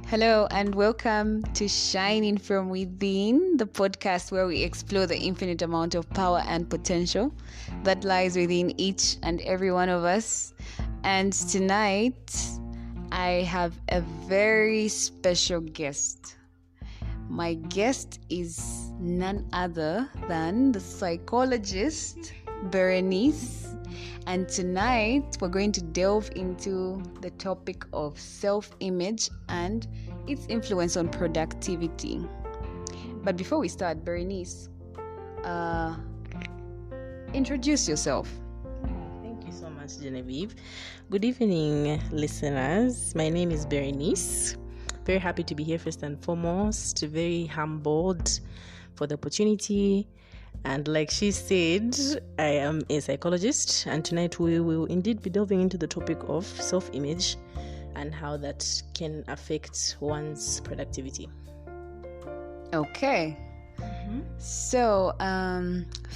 Hello and welcome to Shining From Within, the podcast where we explore the infinite amount of power and potential that lies within each and every one of us. And tonight, I have a very special guest. My guest is none other than the psychologist, Berenice. And tonight, we're going to delve into the topic of self-image and its influence on productivity. But before we start, Berenice, introduce yourself. Thank you so much, Genevieve. Good evening, listeners. My name is Berenice. Very happy to be here first and foremost. Very humbled for the opportunity. And like she said, I am a psychologist, and tonight we will indeed be delving into the topic of self-image and how that can affect one's productivity. Okay. So,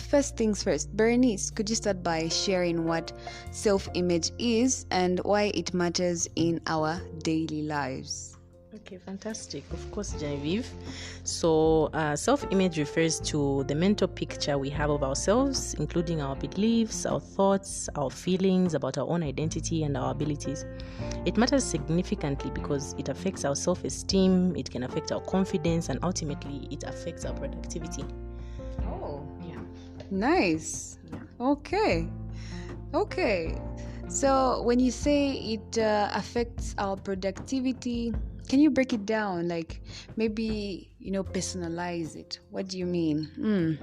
first things first. Berenice, could you start by sharing what self-image is and why it matters in our daily lives? Okay, fantastic. Of course, Genevieve. So, self-image refers to the mental picture we have of ourselves, including our beliefs, our thoughts, our feelings about our own identity and our abilities. It matters significantly because it affects our self-esteem, it can affect our confidence, and ultimately, it affects our productivity. Oh, yeah. Nice. Yeah. Okay. So, when you say it affects our productivity, can you break it down? Like maybe, personalize it. What do you mean?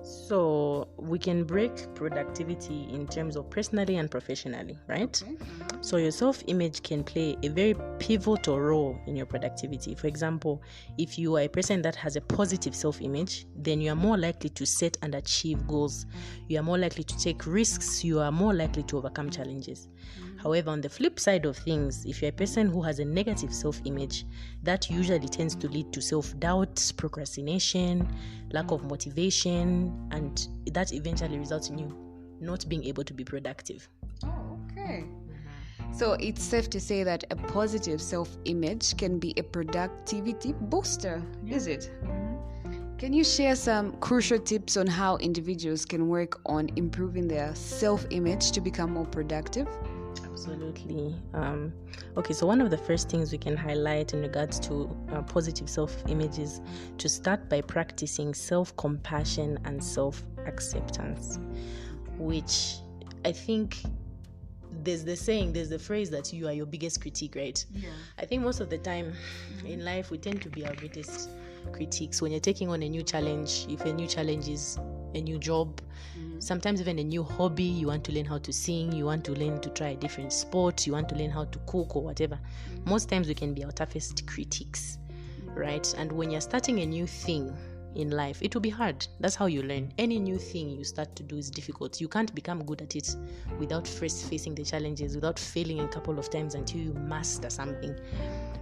So we can break productivity in terms of personally and professionally, right? Okay. So your self-image can play a very pivotal role in your productivity. For example, if you are a person that has a positive self-image, then you are more likely to set and achieve goals. You are more likely to take risks. You are more likely to overcome challenges. However, on the flip side of things, if you're a person who has a negative self-image, that usually tends to lead to self-doubt, procrastination, lack of motivation, and that eventually results in you not being able to be productive. Oh, okay. So it's safe to say that a positive self-image can be a productivity booster, is it? Can you share some crucial tips on how individuals can work on improving their self-image to become more productive? Absolutely. Okay, so one of the first things we can highlight in regards to positive self-image is to start by practicing self-compassion and self-acceptance, which I think there's the phrase that you are your biggest critique, right? Yeah. I think most of the time in life we tend to be our greatest critiques. When you're taking on a new challenge, if a new challenge is a new job, sometimes even a new hobby, you want to learn how to sing, you want to learn to try a different sport, you want to learn how to cook or whatever. Most times we can be our toughest critics, right? And when you're starting a new thing in life, it will be hard. That's how you learn. Any new thing you start to do is difficult. You can't become good at it without first facing the challenges, without failing a couple of times until you master something,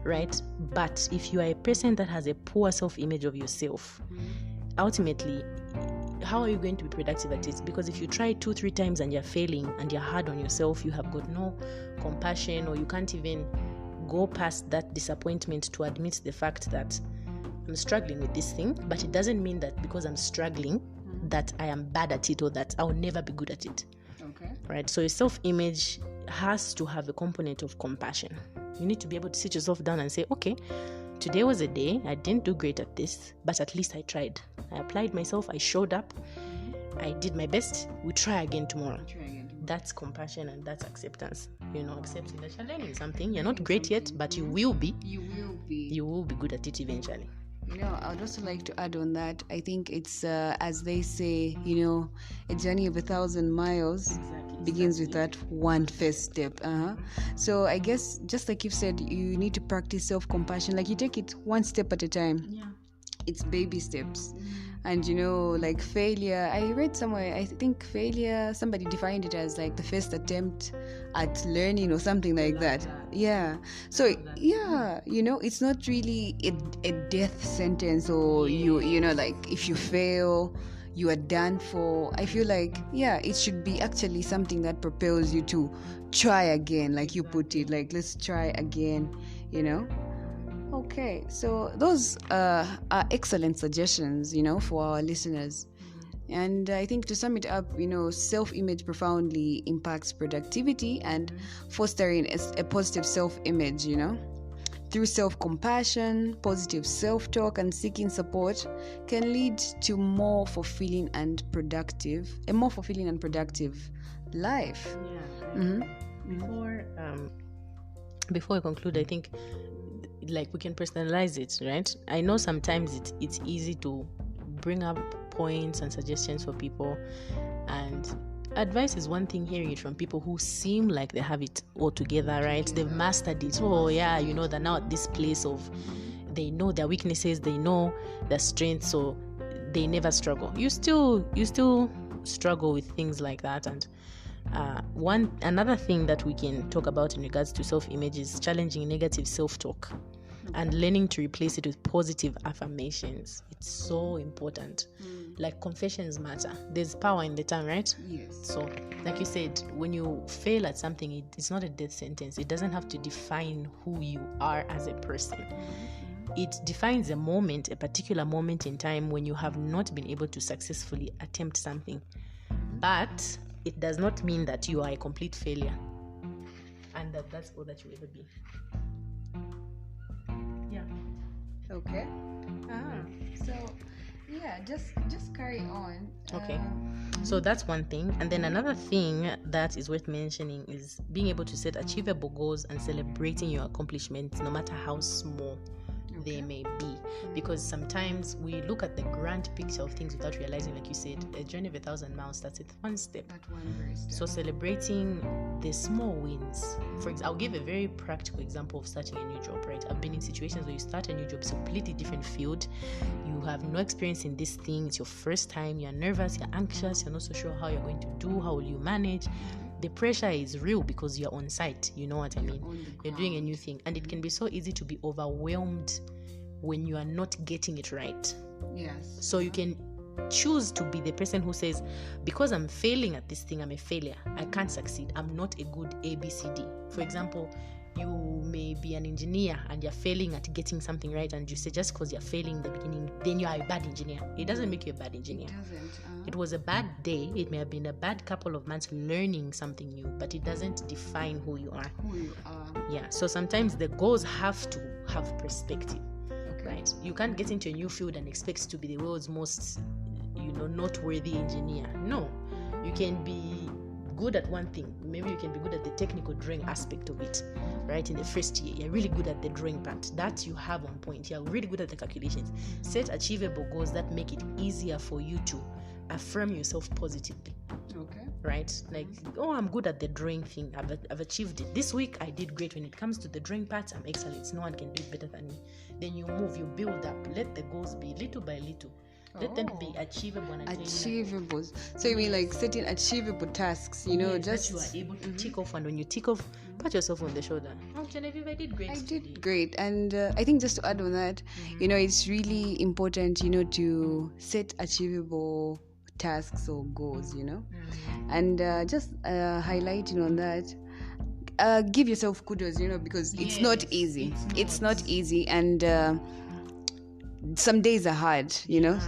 right? But if you are a person that has a poor self-image of yourself, ultimately, how are you going to be productive at it? Because if you try 2-3 times and you're failing and you're hard on yourself, you have got no compassion, or you can't even go past that disappointment to admit the fact that I'm struggling with this thing, but it doesn't mean that because I'm struggling that I am bad at it or that I'll never be good at it. Okay. Right? So your self-image has to have a component of compassion. You need to be able to sit yourself down and say, okay, today was a day I didn't do great at this, but at least I tried. I applied myself, I showed up, I did my best. We try again tomorrow. That's compassion and that's acceptance. Accepting that you're learning something. You're not great yet, but you will be. You will be good at it eventually. I would also like to add on that. I think it's, as they say, a journey of 1,000 miles begins with that one first step. So I guess, just like you've said, you need to practice self-compassion. Like you take it one step at a time. Yeah. It's baby steps. And like failure, I read somewhere, I think failure, somebody defined it as like the first attempt at learning or something like that. Yeah. So yeah, it's not really a death sentence, or like if you fail, you are done for. I feel like, it should be actually something that propels you to try again, like you put it, like let's try again, Okay, so those are excellent suggestions, for our listeners. And I think to sum it up, self-image profoundly impacts productivity and fostering a positive self-image, through self-compassion, positive self-talk, and seeking support can lead to a more fulfilling and productive life. Yeah. Before I conclude, I think we can personalize it, right? I know sometimes it's easy to bring up points and suggestions for people, and advice is one thing, hearing it from people who seem like they have it all together, right? They've mastered it. They're now at this place of, they know their weaknesses, they know their strengths, so they never struggle. You still struggle with things like that. And another thing that we can talk about in regards to self-image is challenging negative self-talk and learning to replace it with positive affirmations. It's so important. Like, confessions matter. There's power in the tongue, right? Yes. So, like you said, when you fail at something, it's not a death sentence. It doesn't have to define who you are as a person. It defines a particular moment in time when you have not been able to successfully attempt something. But it does not mean that you are a complete failure and that's all that you'll ever be. Yeah. Okay. So yeah, just carry on. Okay. So that's one thing. And then another thing that is worth mentioning is being able to set achievable goals and celebrating your accomplishments, no matter how small they may be. Because sometimes we look at the grand picture of things without realizing, like you said, a journey of 1,000 miles starts with one step. That one very step. So celebrating the small wins. For example, I'll give a very practical example of starting a new job, right? I've been in situations where you start a new job, it's a completely different field. You have no experience in this thing. It's your first time. You're nervous, you're anxious, you're not so sure how you're going to do, how will you manage. The pressure is real because you're on site. You know what I mean? You're doing a new thing. And it can be so easy to be overwhelmed when you are not getting it right. Yes. So you can choose to be the person who says, because I'm failing at this thing, I'm a failure. I can't succeed. I'm not a good ABCD. For example, you may be an engineer and you're failing at getting something right, and you say just because you're failing in the beginning, then you are a bad engineer. It doesn't make you a bad engineer. It doesn't. It was a bad day. It may have been a bad couple of months learning something new, but it doesn't define who you are. Yeah. So sometimes the goals have to have perspective. Right? You can't get into a new field and expect to be the world's most, noteworthy engineer. No, you can be good at one thing. Maybe you can be good at the technical drawing aspect of it, right? In the first year, you're really good at the drawing part. That you have on point. You're really good at the calculations. Set achievable goals that make it easier for you to affirm yourself positively. Okay. Right? Like, I'm good at the drawing thing. I've achieved it. This week, I did great. When it comes to the drawing part, I'm excellent. No one can do it better than me. Then you move, you build up. Let the goals be little by little. Let them be achievable and achievable. So you mean like setting achievable tasks, just that you are able to tick off, and when you tick off, pat yourself on the shoulder. Genevieve, I did great. I did great. And I think just to add on that, it's really important, to set achievable tasks or goals, and just highlighting on that, give yourself kudos, because it's not easy. It's not easy, and some days are hard,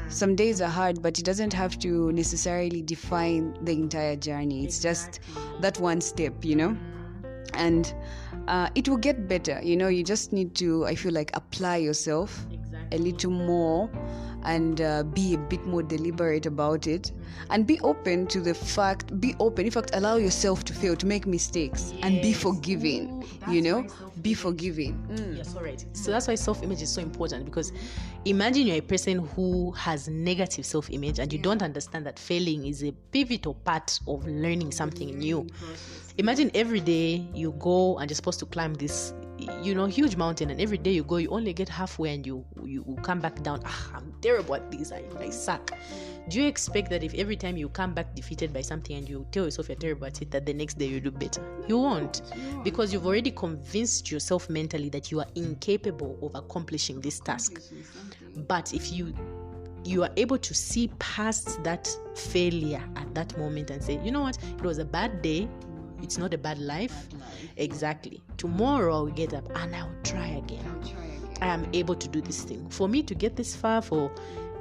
some days are hard, but it doesn't have to necessarily define the entire journey. It's just that one step, and it will get better. You just need to, I feel like, apply yourself a little more and be a bit more deliberate about it, and be open to the fact, in fact, allow yourself to fail, to make mistakes, and be forgiving. Be forgiving. Yes, all right. So that's why self-image is so important, because imagine you're a person who has negative self-image and you don't understand that failing is a pivotal part of learning something new. Imagine every day you go and you're supposed to climb this huge mountain, and every day you go, you only get halfway and you come back down. I'm terrible at this. I suck. Do you expect that if every time you come back defeated by something and you tell yourself you're terrible at it, that the next day you do better? You won't, because you've already convinced yourself mentally that you are incapable of accomplishing this task. But if you are able to see past that failure at that moment and say, you know what, it was a bad day, it's not a bad life. Exactly. Tomorrow I will get up and I will try again. I am able to do this thing. For me to get this far, for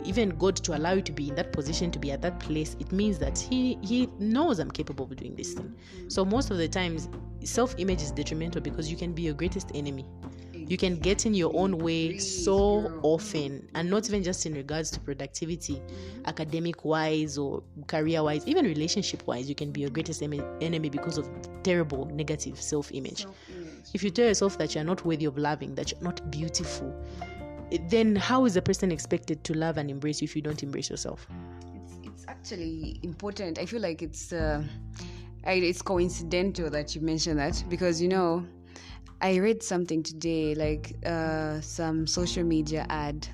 even God to allow you to be in that position, to be at that place, it means that he knows I'm capable of doing this thing. So most of the times, self-image is detrimental because you can be your greatest enemy. You can get in your own way so often, and not even just in regards to productivity, academic-wise or career-wise, even relationship-wise, you can be your greatest enemy because of terrible, negative self-image. If you tell yourself that you're not worthy of loving, that you're not beautiful, then how is a person expected to love and embrace you if you don't embrace yourself? It's actually important. I feel like it's coincidental that you mentioned that, because I read something today, like some social media ad.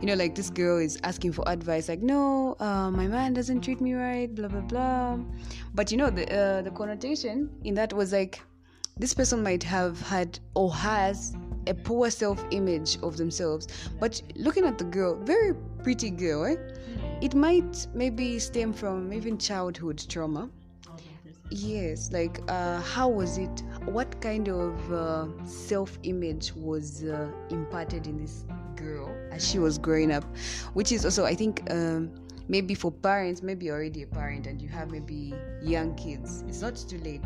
Like this girl is asking for advice, like, no, my man doesn't treat me right, blah blah blah. But the connotation in that was like, this person might have had or has a poor self-image of themselves. But looking at the girl, very pretty girl, right? It might maybe stem from even childhood trauma. Yes, like how was it? What kind of self-image was imparted in this girl as she was growing up? Which is also, I think, maybe for parents, maybe you're already a parent and you have maybe young kids, it's not too late.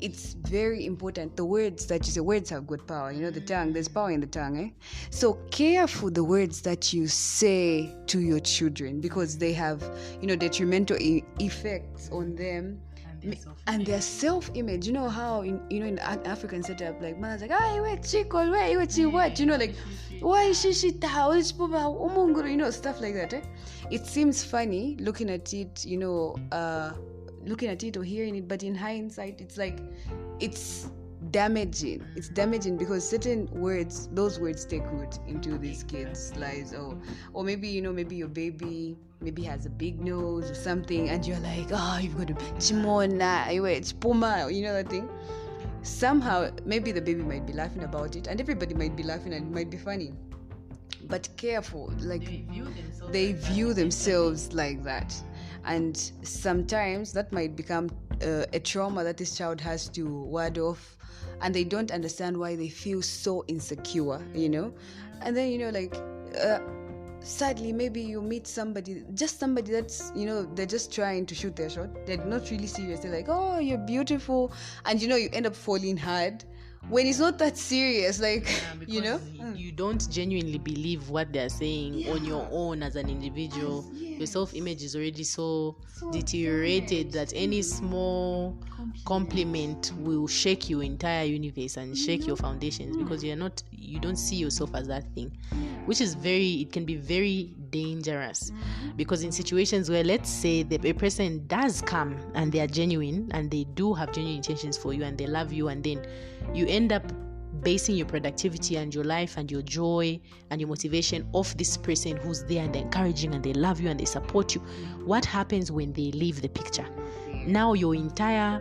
It's very important. The words that you say, words have good power. The tongue, there's power in the tongue, eh? So care for the words that you say to your children, because they have, detrimental effects on them and their self-image. How in an African setup, like mother's like, "Hey, wait, chico, wait, she what?" Like, why is she stuff like that. Eh? It seems funny looking at it, looking at it or hearing it, but in hindsight, it's like, it's damaging. It's damaging because certain words, those words take root into these kids' lives, or maybe maybe your baby maybe has a big nose or something, and you're like, oh, you've got to chimona, chipuma, that thing. Somehow, maybe the baby might be laughing about it, and everybody might be laughing, and it might be funny. But careful, like they view themselves like that. And sometimes that might become a trauma that this child has to ward off, and they don't understand why they feel so insecure, And then, sadly, maybe you meet somebody that's, they're just trying to shoot their shot. They're not really serious. They're like, oh, you're beautiful. And, you end up falling hard when it's not that serious, like, you don't genuinely believe what they're saying on your own as an individual. Your self-image is already so deteriorated that any small compliment will shake your entire universe and shake your foundations, because you don't see yourself as that thing, which is it can be very dangerous. Because in situations where, let's say, a person does come and they are genuine and they do have genuine intentions for you and they love you, and then you end up basing your productivity and your life and your joy and your motivation off this person who's there and they're encouraging and they love you and they support you. What happens when they leave the picture? Now your entire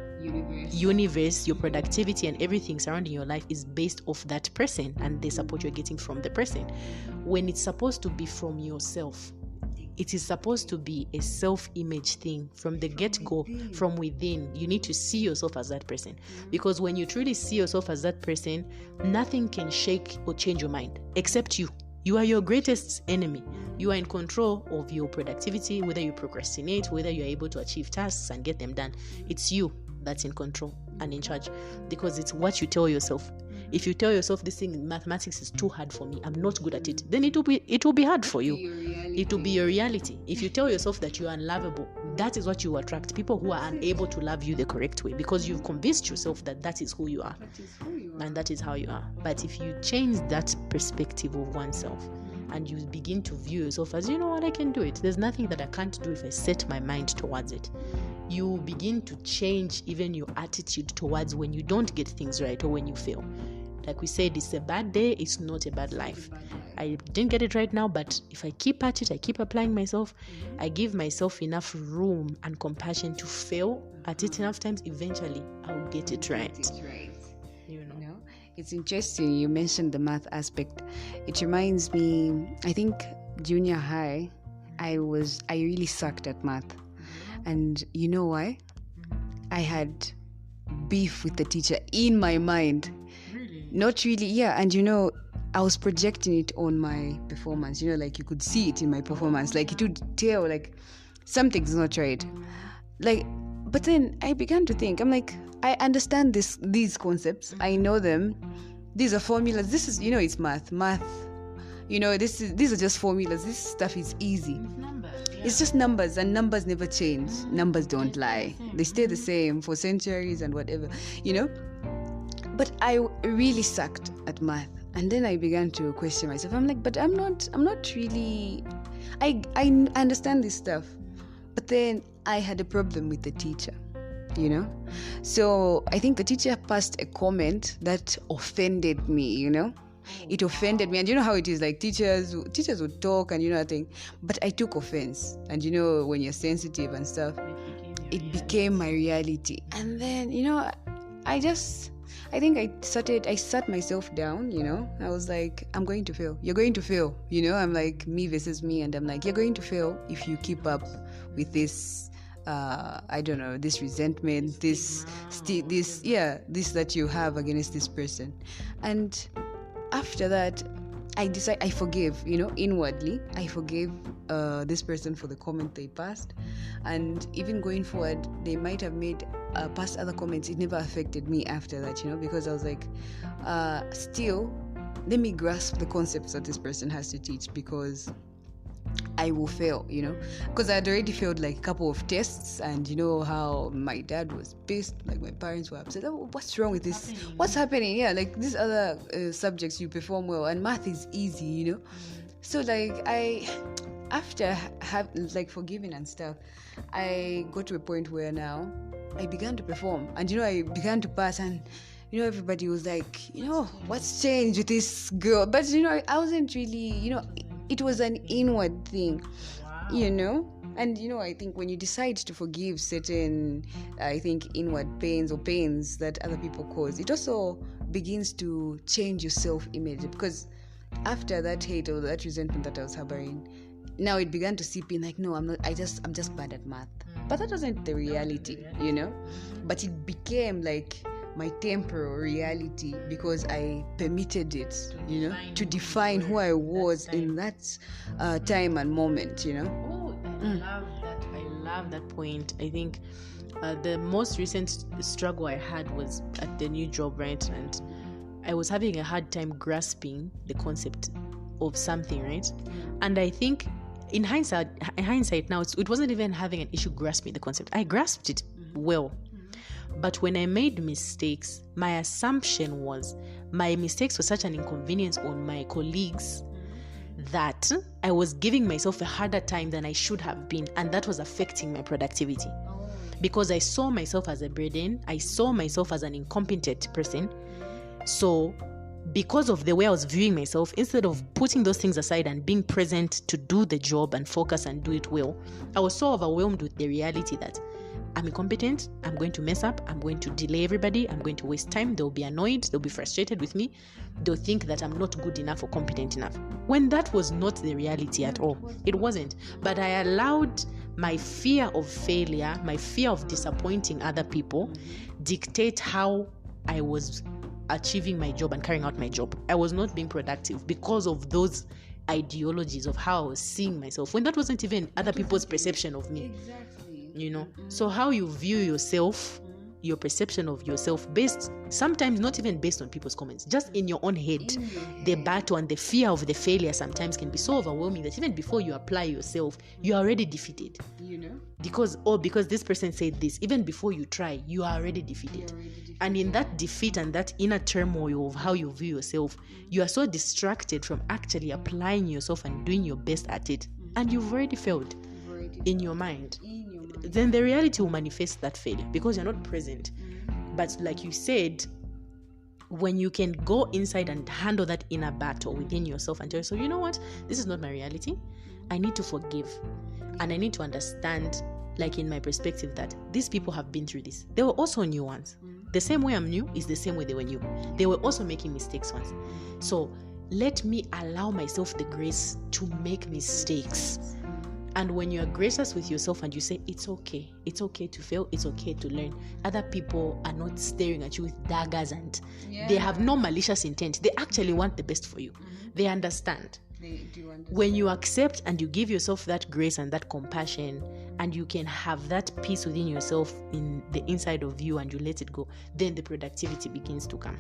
universe, your productivity and everything surrounding your life is based off that person and the support you're getting from the person, when it's supposed to be from yourself. It is supposed to be a self-image thing from the get-go, from within. You need to see yourself as that person, because when you truly see yourself as that person, nothing can shake or change your mind except you. You are your greatest enemy. You are in control of your productivity, whether you procrastinate, whether you're able to achieve tasks and get them done. It's you that's in control and in charge, because it's what you tell yourself. If you tell yourself this thing in mathematics is too hard for me, I'm not good at it, then it will be hard for you. It will be your reality. If you tell yourself that you are unlovable, that is what you attract. People who are unable to love you the correct way, because you've convinced yourself that is who you are. And that is how you are. But if you change that perspective of oneself and you begin to view yourself as, I can do it. There's nothing that I can't do if I set my mind towards it. You begin to change even your attitude towards when you don't get things right or when you fail. Like we said, it's a bad day, it's not a bad life. I didn't get it right now, but if I keep at it, I keep applying myself, I give myself enough room and compassion to fail at it enough times, eventually I'll get it right. It's interesting you mentioned the math aspect. It reminds me, I think junior high, I really sucked at math. And you know why? I had beef with the teacher in my mind. Not really, yeah. And I was projecting it on my performance, like you could see it in my performance, like it would tell like something's not right. Like, but then I began to think, I'm like, I understand these concepts, I know them, these are formulas, this is, it's math, these are just formulas, this stuff is easy. It's just numbers, and numbers never change. Numbers don't lie. They stay the same for centuries and whatever, But I really sucked at math. And then I began to question myself. I'm like, but I'm not really, I understand this stuff. But then I had a problem with the teacher, So I think the teacher passed a comment that offended me, It offended me. And you know how it is, like teachers would talk and I think, but I took offense. And when you're sensitive and stuff, it became my reality. And then, I think I sat myself down, I was like, I'm going to fail. You're going to fail. I'm like me versus me. And I'm like, you're going to fail if you keep up with this, this resentment, this that you have against this person. And after that, I forgave, inwardly. I forgave this person for the comment they passed. And even going forward, they might have made past other comments. It never affected me after that, because I was like, still, let me grasp the concepts that this person has to teach, because I will fail, because I had already failed like a couple of tests, and how my dad was pissed, like my parents were upset. Oh, what's wrong with this? What's happening? Yeah, like these other subjects you perform well, and math is easy, So like after forgiving and stuff, I got to a point where now I began to perform, and I began to pass, and everybody was like, what's changed with this girl? But I wasn't really, it was an inward thing, and I think when you decide to forgive certain, inward pains or pains that other people cause, it also begins to change your self-image, because after that hate or that resentment that I was harboring, now it began to seep in, like, no, I'm not, I'm just bad at math. But that wasn't the reality, but it became like my temporal reality, because I permitted it, to define who I was in that time and moment, Oh, I love that point. I think the most recent struggle I had was at the new job, right? And I was having a hard time grasping the concept of something, right? And I think in hindsight now, it wasn't even having an issue grasping the concept. I grasped it well. But when I made mistakes, my assumption was my mistakes were such an inconvenience on my colleagues that I was giving myself a harder time than I should have been, and that was affecting my productivity. Because I saw myself as a burden, I saw myself as an incompetent person. So because of the way I was viewing myself, instead of putting those things aside and being present to do the job and focus and do it well, I was so overwhelmed with the reality that I'm incompetent, I'm going to mess up, I'm going to delay everybody, I'm going to waste time, they'll be annoyed, they'll be frustrated with me, they'll think that I'm not good enough or competent enough. When that was not the reality at all. It wasn't. But I allowed my fear of failure, my fear of disappointing other people, dictate how I was achieving my job and carrying out my job. I was not being productive because of those ideologies of how I was seeing myself, when that wasn't even other people's perception of me. So how you view yourself, your perception of yourself, based sometimes not even based on people's comments, just in your own head. The battle and the fear of the failure sometimes can be so overwhelming that even before you apply yourself, you are already defeated. Because this person said this, even before you try, you are already defeated. And in that defeat and that inner turmoil of how you view yourself, you are so distracted from actually applying yourself and doing your best at it, and you've already failed in your mind. Then the reality will manifest that failure because you're not present. But like you said, when you can go inside and handle that inner battle within yourself and tell yourself, you know what, this is not my reality, I need to forgive, and I need to understand, like in my perspective, that these people have been through this. They were also new ones. The same way I'm new is the same way they were new. They were also making mistakes once. So let me allow myself the grace to make mistakes And when you are gracious with yourself and you say, it's okay to fail, it's okay to learn, other people are not staring at you with daggers and they have no malicious intent. They actually want the best for you. They understand. They do understand. When you accept and you give yourself that grace and that compassion, and you can have that peace within yourself in the inside of you, and you let it go, then the productivity begins to come.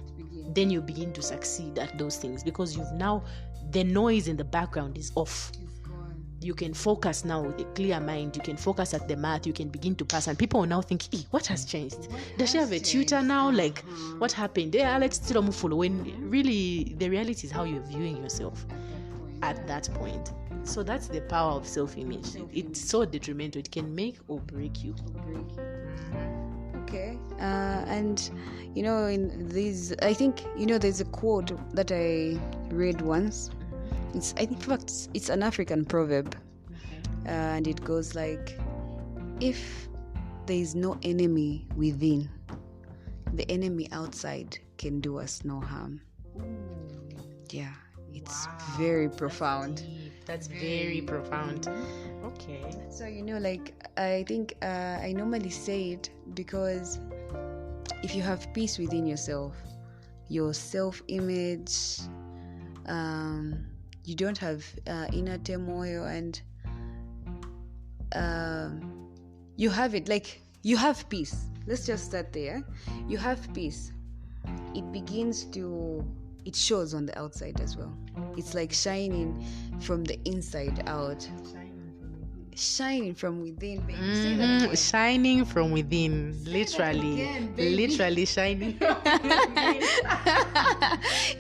Then you begin to succeed at those things, because you've now, the noise in the background is off. You can focus now with a clear mind. You can focus at the math. You can begin to pass, and people will now think, what has changed? Does she have a tutor now? Like, what happened? Yeah, let's still move forward. When really the reality is how you're viewing yourself at that point. So that's the power of self-image. It's so detrimental. It can make or break you. Okay. And in these, I think there's a quote that I read once. It's an African proverb, and it goes like, if there is no enemy within, the enemy outside can do us no harm. Yeah, it's very profound. That's very profound. Okay. So I think I normally say it because if you have peace within yourself, your self-image, you don't have inner turmoil, and you have it, like you have peace. Let's just start there. You have peace. It shows on the outside as well. It's like shining from the inside out. Shining from within, baby. Say that again. Shining from within, literally, again, literally shining.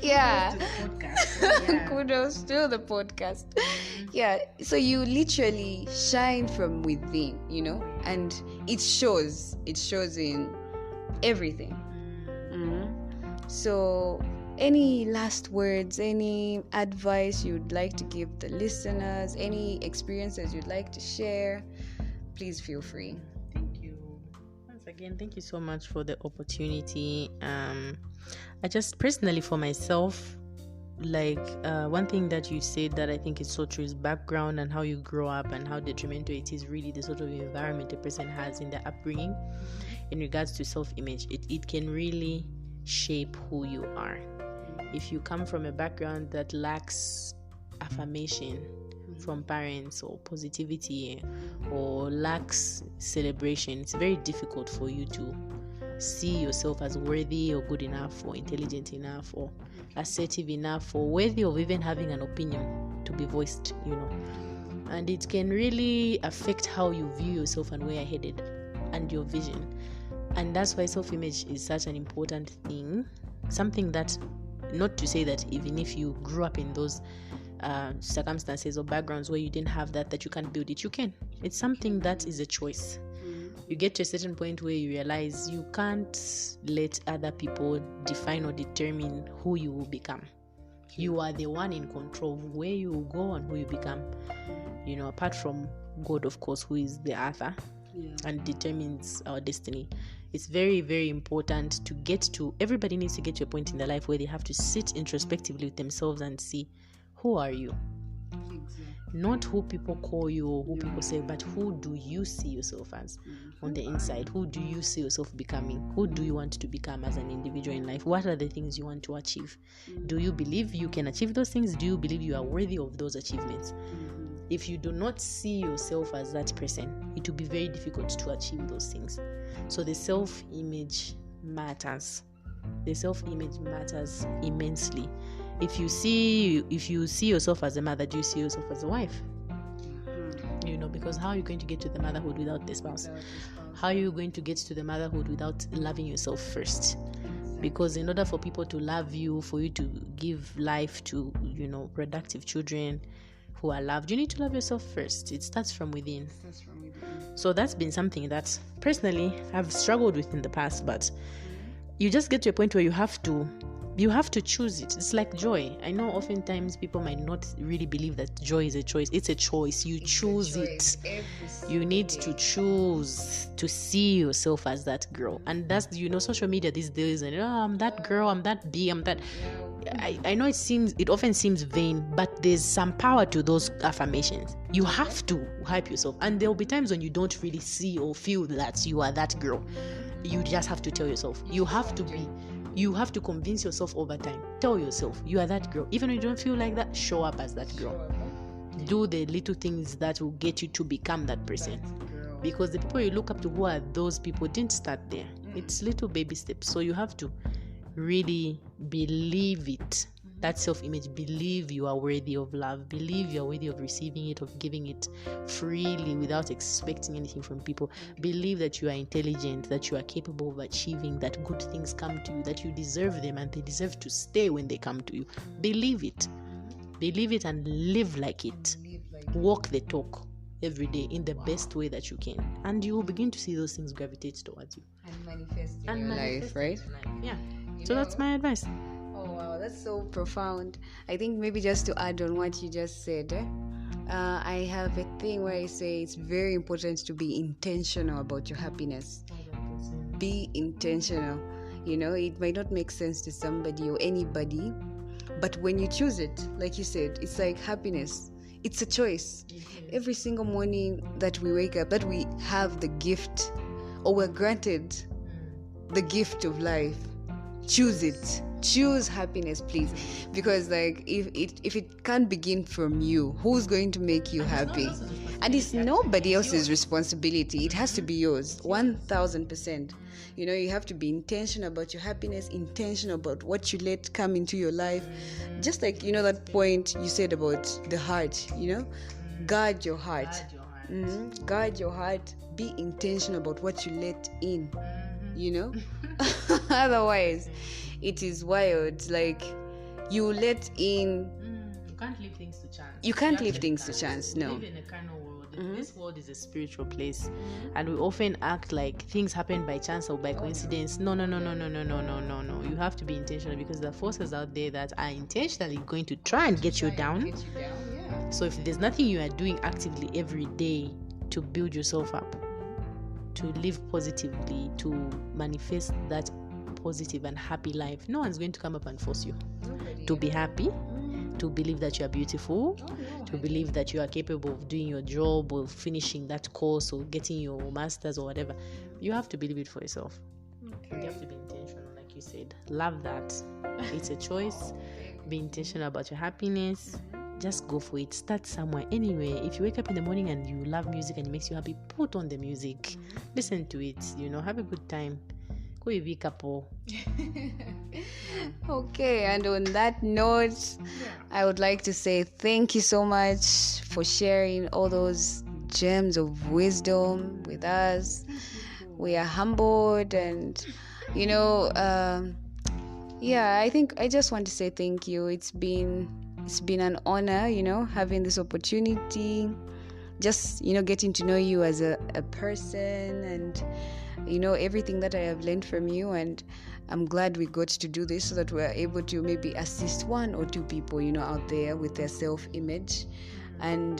Yeah. Kudos to the podcast. Yeah. So you literally shine from within, and it shows. It shows in everything. So, any last words, any advice you'd like to give the listeners, any experiences you'd like to share, please feel free. Thank you. Once again, thank you so much for the opportunity. I just personally, for myself, one thing that you said that I think is so true is background and how you grow up and how detrimental it is, really the sort of environment a person has in their upbringing in regards to self-image. It can really shape who you are. If you come from a background that lacks affirmation from parents or positivity or lacks celebration, it's very difficult for you to see yourself as worthy or good enough or intelligent enough or assertive enough or worthy of even having an opinion to be voiced, and it can really affect how you view yourself and where you're headed and your vision. And that's why self-image is such an important thing, something that, not to say that even if you grew up in those circumstances or backgrounds where you didn't have that you can't build it. You can. It's something that is a choice. You get to a certain point where you realize you can't let other people define or determine who you will become. You are the one in control of where you will go and who you become. Apart from God, of course, who is the author and determines our destiny. It's very, very important everybody needs to get to a point in their life where they have to sit introspectively with themselves and see, who are you? Not who people call you or who people say, but who do you see yourself as on the inside? Who do you see yourself becoming? Who do you want to become as an individual in life? What are the things you want to achieve? Do you believe you can achieve those things? Do you believe you are worthy of those achievements? If you do not see yourself as that person, it will be very difficult to achieve those things. So the self-image matters. The self-image matters immensely. If you see yourself as a mother, do you see yourself as a wife? Because how are you going to get to the motherhood without the spouse? How are you going to get to the motherhood without loving yourself first? Because in order for people to love you, for you to give life to, productive children who are loved, you need to love yourself first. It starts from within. So that's been something that personally I've struggled with in the past, but you just get to a point where you have to choose it. It's like joy. I know oftentimes people might not really believe that joy is a choice. It's a choice. You choose it. You need to choose to see yourself as that girl. And that's, social media these days, and I'm that girl, I'm that B, I'm that. I know it often seems vain, but there's some power to those affirmations. You have to hype yourself, and there will be times when you don't really see or feel that you are that girl. You just have to tell yourself. You have to convince yourself over time. Tell yourself you are that girl. Even when you don't feel like that, show up as that girl. Do the little things that will get you to become that person. Because the people you look up to, who are those people, didn't start there. It's little baby steps. So you have to really believe it. That self-image, believe you are worthy of love, believe you are worthy of receiving it, of giving it freely without expecting anything from people. Believe that you are intelligent, that you are capable of achieving, that good things come to you, that you deserve them and they deserve to stay when they come to you. Believe it and live like it. Walk the talk every day in the best way that you can, and you will begin to see those things gravitate towards you and manifest in your life, right? Yeah. So that's my advice. Oh wow, that's so profound. I think maybe just to add on what you just said, I have a thing where I say it's very important to be intentional about your happiness. 100%. Be intentional. It might not make sense to somebody or anybody, but when you choose it, like you said, it's like happiness. It's a choice. Every single morning that we wake up, that we have the gift, or we're granted the gift of life, choose it. Choose happiness, please, because if it can't begin from you, who's going to make you happy? And it's nobody else's responsibility. It has to be yours, 1,000%. You have to be intentional about your happiness, intentional about what you let come into your life. Just like that point you said about the heart. Guard your heart. Guard your heart. Be intentional about what you let in. Otherwise it is wild. Like, you let in. You can't leave things to chance. You can't leave things to chance. No. We live in a carnal world. This world is a spiritual place, and we often act like things happen by chance or by coincidence. No. You have to be intentional, because there are forces out there that are intentionally going to try and get you down. Yeah. So if there's nothing you are doing actively every day to build yourself up, to live positively, to manifest that positive and happy life, no one's going to come up and force you to be happy, to believe that you are beautiful, to believe that you are capable of doing your job or finishing that course or getting your master's or whatever. You have to believe it for yourself. You have to be intentional, like you said. Love that. It's a choice. Be intentional about your happiness. Just go for it. Start somewhere, anywhere. If you wake up in the morning and you love music and it makes you happy, put on the music. Listen to it. Have a good time. Okay, and on that note, I would like to say thank you so much for sharing all those gems of wisdom with us. We are humbled, and I think I just want to say thank you. It's been an honor, having this opportunity, just getting to know you as a person, and everything that I have learned from you. And I'm glad we got to do this so that we're able to maybe assist one or two people out there with their self-image, and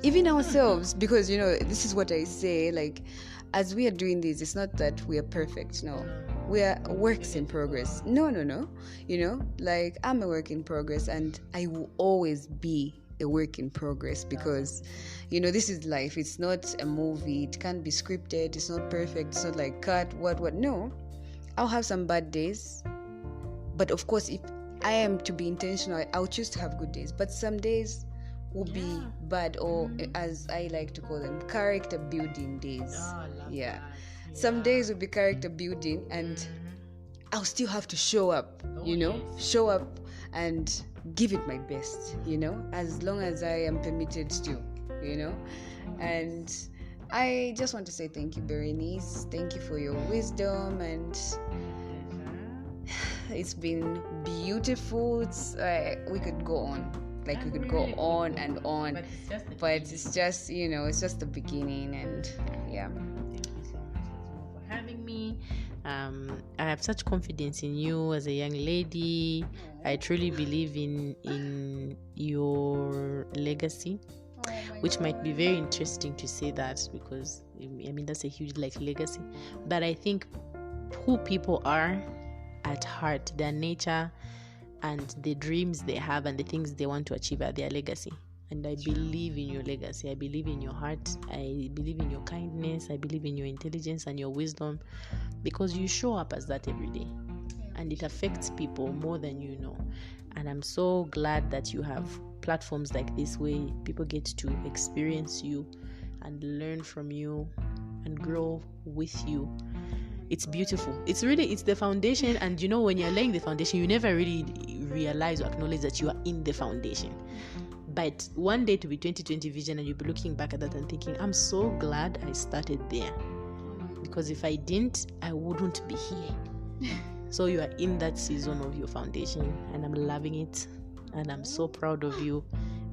even ourselves, because this is what I say, like, as we are doing this, it's not that we are perfect. No, we are works in progress. No, like, I'm a work in progress, and I will always be a work in progress, because this is life. It's not a movie. It can't be scripted. It's not perfect. It's not like cut what. No, I'll have some bad days, but of course, if I am to be intentional, I'll choose to have good days. But some days will be bad, or as I like to call them, character building days. Some days will be character building, and I'll still have to show up. Show up and give it my best, as long as I am permitted to, and I just want to say thank you, Berenice. Thank you for your wisdom, and it's been beautiful. We could go on, like, we could go on and on, but it's just it's just the beginning. And thank you so much for having me. I have such confidence in you as a young lady. I truly believe in your legacy, which might be very interesting to say that, because that's a huge legacy. But I think who people are at heart, their nature and the dreams they have and the things they want to achieve are their legacy. And I believe in your legacy. I believe in your heart. I believe in your kindness. I believe in your intelligence and your wisdom, because you show up as that every day. And it affects people more than you know. And I'm so glad that you have platforms like this where people get to experience you and learn from you and grow with you. It's beautiful. It's the foundation. And when you're laying the foundation, you never really realize or acknowledge that you are in the foundation. But one day to be 2020 vision, and you'll be looking back at that and thinking, I'm so glad I started there. Because if I didn't, I wouldn't be here. So you are in that season of your foundation, and I'm loving it. And I'm so proud of you.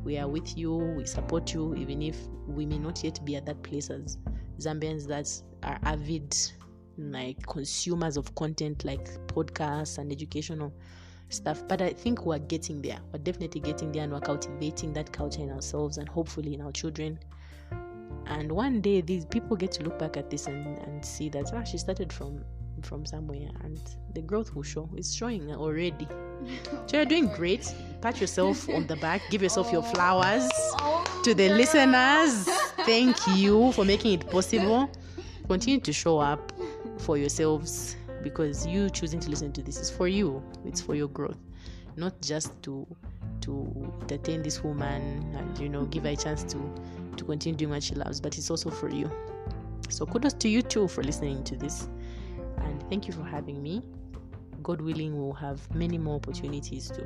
We are with you. We support you, even if we may not yet be at that place as Zambians that are avid consumers of content like podcasts and educational stuff. But I think we're getting there. We're definitely getting there, and we're cultivating that culture in ourselves and hopefully in our children. And one day these people get to look back at this and see that she started from somewhere, and the growth will show. It's showing already. So you're doing great. Pat yourself on the back. Give yourself your flowers. To the listeners, thank you for making it possible. Continue to show up for yourselves, because you choosing to listen to this is for you. It's for your growth, not just to entertain this woman and give her a chance to continue doing what she loves, but it's also for you. So kudos to you too for listening to this, and thank you for having me. God willing, we'll have many more opportunities to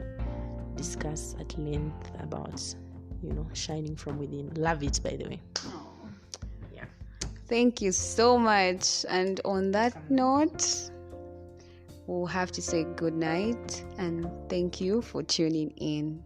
discuss at length about shining from within. Love it, by the way. Yeah, thank you so much. And on that note, we'll have to say good night, and thank you for tuning in.